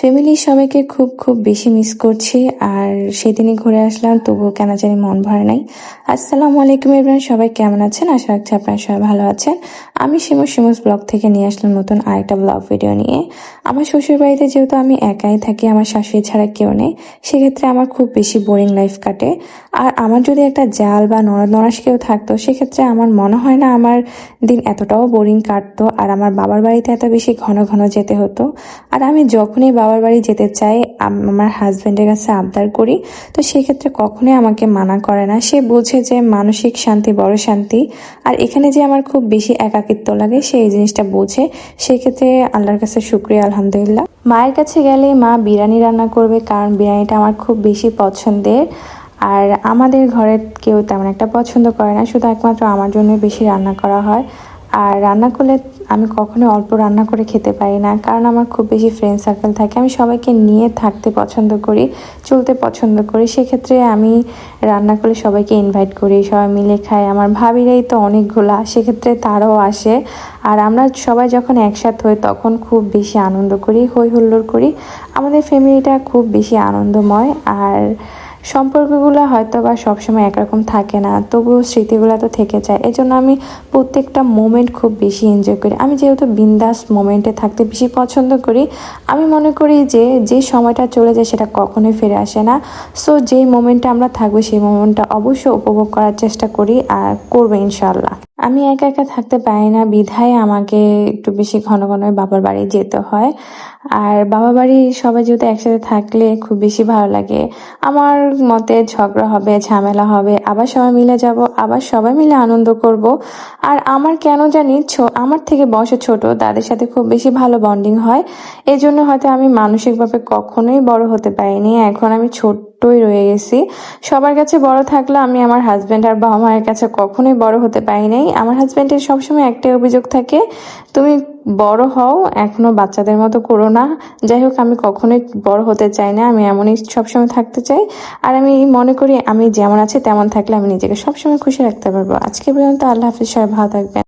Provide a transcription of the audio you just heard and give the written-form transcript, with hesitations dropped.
ফ্যামিলির সবাইকে খুব খুব বেশি মিস করছি। আর সেদিনই ঘুরে আসলাম, তবুও কেন জানি মন ভরে নাই। আসসালামু আলাইকুম এভরিওয়ান, সবাই কেমন আছেন? আশা রাখছি আপনারা সবাই ভালো আছেন। আমি শিমুস ব্লগ থেকে নিয়ে আসলাম নতুন আরেকটা ব্লগ ভিডিও নিয়ে। আমার শ্বশুর বাড়িতে যেহেতু আমি একাই থাকি, আমার শাশুড়ি ছাড়া কেউ নেই, সেক্ষেত্রে আমার খুব বেশি বোরিং লাইফ কাটে। আর আমার যদি একটা জাল বা ননদ নরাশ কেউ থাকতো, সেক্ষেত্রে আমার মনে হয় না আমার দিন এতটাও বোরিং কাটতো। আর আমার বাবার বাড়িতে এত বেশি ঘন ঘন যেতে হতো। আর আমি যখনই বাবার বাড়ি যেতে চাই, আমার হাজবেন্ডের কাছে আবদার করি, তো সেক্ষেত্রে কখনোই আমাকে মানা করে না। সে বোঝে যে মানসিক শান্তি বড় শান্তি। আর এখানে যে আমার খুব বেশি একাকিত্ব লাগে, সে এই জিনিসটা বোঝে। সেক্ষেত্রে আল্লাহর কাছে শুকরিয়া, আলহামদুলিল্লাহ। মায়ের কাছে গেলে মা বিরিয়ানি রান্না করবে, কারণ বিরিয়ানিটা আমার খুব বেশি পছন্দের। আর আমাদের ঘরে কেউ তেমন একটা পছন্দ করে না, শুধু একমাত্র আমার জন্য বেশি রান্না করা হয়। আর রান্না করলে আমি কখনো অল্প রান্না করে খেতে পারি না, কারণ আমার খুব বেশি ফ্রেন্ড সার্কেল থাকে। আমি সবাইকে নিয়ে থাকতে পছন্দ করি, চলতে পছন্দ করি। সেক্ষেত্রে আমি রান্না করলে সবাইকে ইনভাইট করি, সবাই মিলে খাই। আমার ভাবিরাই তো অনেকগুলা, সেক্ষেত্রে তারাও আসে। আর আমরা সবাই যখন একসাথে হই তখন খুব বেশি আনন্দ করি, হই হুল্লোড় করি। আমাদের ফ্যামিলিটা খুব বেশি আনন্দময়। আর সম্পর্কগুলো হয়তো বা সবসময় একরকম থাকে না, তবুও স্মৃতিগুলো তো থেকে যায়। এজন্য আমি প্রত্যেকটা মোমেন্ট খুব বেশি এনজয় করি। আমি যেহেতু বিন্দাস মোমেন্টে থাকতে বেশি পছন্দ করি, আমি মনে করি যে সময়টা চলে যায় সেটা কখনোই ফিরে আসে না। সো যেই মোমেন্টে আমরা থাকবো সেই মোমেন্টটা অবশ্যই উপভোগ করার চেষ্টা করি, আর করবো ইনশাল্লাহ। আমি একা একা থাকতে পারি না, বিধায় আমাকে একটু বেশি ঘন ঘন বাবার বাড়ি যেতে হয়। আর বাবা বাড়ি সবাই যেহেতু একসাথে থাকলে খুব বেশি ভালো লাগে। আমার মতে ঝগড়া হবে, ঝামেলা হবে, আবার সবাই মিলে যাব, আবার সবাই মিলে আনন্দ করব। আর আমার কেন জানি আমার থেকে বয়সে ছোট তাদের সাথে খুব বেশি ভালো বন্ডিং হয়। এই জন্য হয়তো আমি মানসিকভাবে কখনোই বড় হতে পারিনি, এখন আমি ছোট্টই রয়ে গেছি। সবার কাছে বড় থাকলে আমি আমার হাজবেন্ড আর বাবা মায়ের কাছে কখনোই বড় হতে পারি নাই। আমার হাজবেন্ডের সবসময় একটাই অভিযোগ থাকে, তুমি বড় হও, এখনো বাচ্চাদের মতো করো না। যাই হোক, আমি কখনোই বড় হতে চাই না, আমি এমনই সবসময় থাকতে চাই। আর আমি মনে করি আমি যেমন আছি তেমন থাকলে আমি নিজেকে সবসময় খুশি রাখতে পারবো। আজকে পর্যন্ত আল্লাহ হাফিজ, সবাই ভালো থাকবেন।